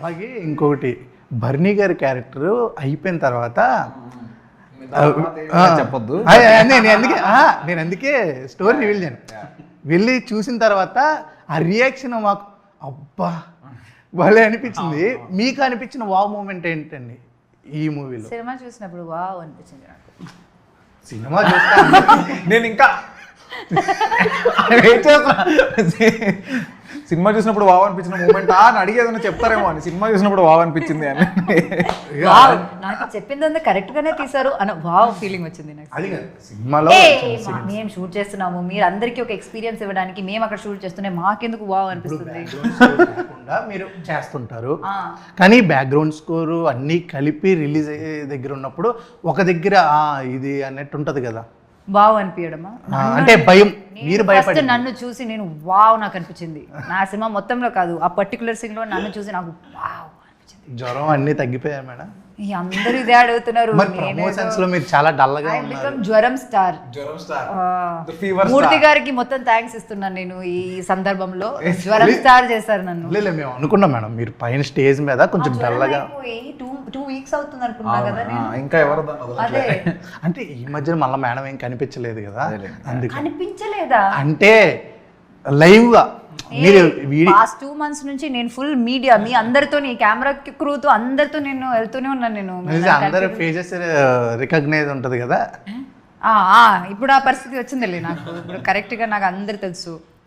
అలాగే ఇంకొకటి బర్నీ గారి క్యారెక్టర్ అయిపోయిన తర్వాత చెప్పొద్దు. నేను అందుకే స్టోరీ రివీల్ చేయను. వెళ్ళి చూసిన తర్వాత ఆ రియాక్షన్ మాకు అబ్బా భలే అనిపించింది. మీకు అనిపించిన వావ్ మూమెంట్ ఏంటండి ఈ మూవీలో? సినిమా చూసినప్పుడు వావ్ అనిపించింది నాకు. సినిమా చూస్తా నేను ఇంకా వెయిట్ చేస్తున్నా. సినిమా చూసినప్పుడు వావ్ అనిపించిన మూమెంట్ అని అడిగేదన్నా చెప్తారేమో అని. సినిమా చూసినప్పుడు వావ్ అనిపించింది అని. వావ్ నాకు చెప్పిందంతా కరెక్ట్ గానే తీసారు అన్న వావ్ ఫీలింగ్ వచ్చింది నాకు. అది సినిమాలో మేము షూట్ చేస్తున్నాము, మీరు అందరికీ ఒక ఎక్స్పీరియన్స్ ఇవ్వడానికి మేము అక్కడ షూట్ చేస్తున్నాం, మాకెందుకు వావ్ అనిపిస్తుంది. మీరు చేస్తుంటారు కానీ బ్యాక్గ్రౌండ్ స్కోరు అన్నీ కలిపి రిలీజ్ అయ్యే దగ్గర ఉన్నప్పుడు ఒక దగ్గర ఇది అన్నట్టు ఉంటది కదా, వావ్ అనిపించడమా? అంటే భయం, మీరు భయపడి నన్ను చూసి నేను వావ్ నాకు అనిపించింది. నా సినిమా మొత్తంలో కాదు, ఆ పర్టికులర్ సీన్ లో నన్ను చూసి నాకు వావ్ అనిపించింది. జ్వరం అన్నీ తగ్గిపోయాయి మేడం? అందరూ ఇదే అడుగుతున్నారు. ప్రమోషన్స్ లో మీరు చాలా డల్ గా ఉన్నారు. జ్వరం స్టార్ మూర్తి గారికి మొత్తం థ్యాంక్స్ ఇస్తున్నాను నేను ఈ సందర్భంలో. జ్వరం స్టార్ చేశారు నన్ను. లేదు మేము అనుకున్నాం మేడం మీరు పైన స్టేజ్ మీద కొంచెం డల్గా 2 weeks అవుతుంది అనుకున్నా కదా నేను. ఇంకా ఎవరు అదే అంటే ఈ మధ్యన మళ్ళీ మేడం ఏం కనిపించలేదు కదా, అందుకే కనిపించలేదా అంటే లైవ్ గా మీరు లాస్ట్ 2 months నుంచి నేను ఫుల్ మీడియా మీ అందరితో నీ కెమెరా క్రూతో అందరితో నేను వెళ్తూనే ఉన్నాను. నేను అందరి ఫేసెస్ రికగ్నైజ్ ఉంటది కదా. ఇప్పుడు ఆ పరిస్థితి వచ్చిందిలే నాకు. ఇప్పుడు కరెక్ట్ గా నాకు అందరు తెలుసు.